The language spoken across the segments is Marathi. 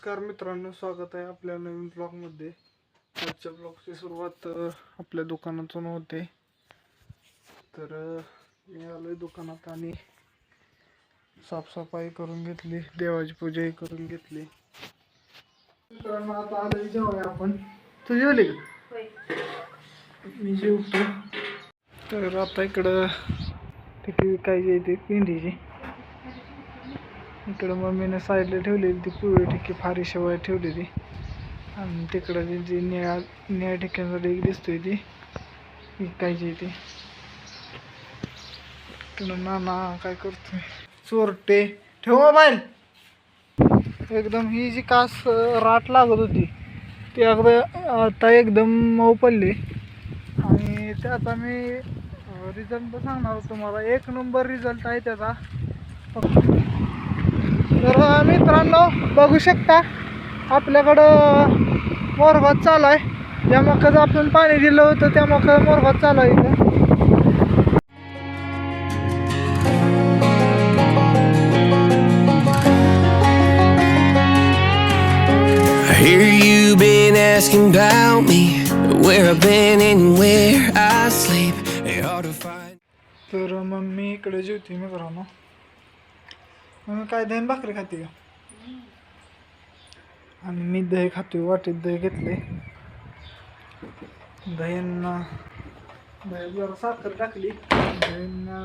नमस्कार मित्रांनो, स्वागत आहे आपल्या नवीन ब्लॉगमध्ये. आजच्या ब्लॉगची सुरुवात आपल्या दुकानातून होते. तर मी आलोय दुकानात आणि साफसफाई करून घेतली, देवाची पूजाही करून घेतली. मित्रांनो आता आलोय जेवाय आपण. तू जेवली का? मी जेवतो. तर आता इकडं टिकी विकायची येते पिंडीची. इकडं मम्मीने साईडला ठेवलेली ती पिवळी टिक्की फारी शेवया ठेवलेली आणि तिकडं जी निळ्या टिक्क्यांसाठी एक दिसतोय ती विकायची ती. तिकडं नाना काय करतोय, चोरटे ठेव मोबाईल. एकदम ही जी कास राट लागत होती ती आता एकदम मऊ पडली आणि त्याचा मी रिझल्ट तर सांगणार होतो. तुम्हाला 1 नंबर रिझल्ट आहे त्याचा. तर मित्रांनो बघू शकता आपल्याकडं मोरभात चालू आहे. ज्या मकाचं आपण पाणी दिलं होतं त्या मका मोरभात चालू आहे इथं. I hear you been asking about me, where I've been and where I sleep. It's hard to find. तर मम्मी इकडे जेवते मित्रांनो. मग काय दही भाकरी खाते का? आणि मी दही खातोय, वाटीत दही घेतले. दह्यांना दही जरा साखर टाकली. दह्यांना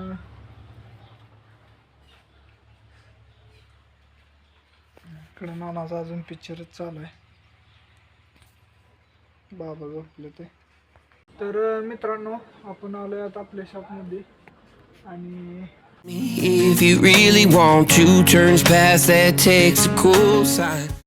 इकडे नानाचा अजून पिक्चरच चालू आहे. बाबा झोपले ते. तर मित्रांनो आपण आलोय आता आपल्या शॉपमध्ये आणि If you really want to, turns past that takes a cool sign.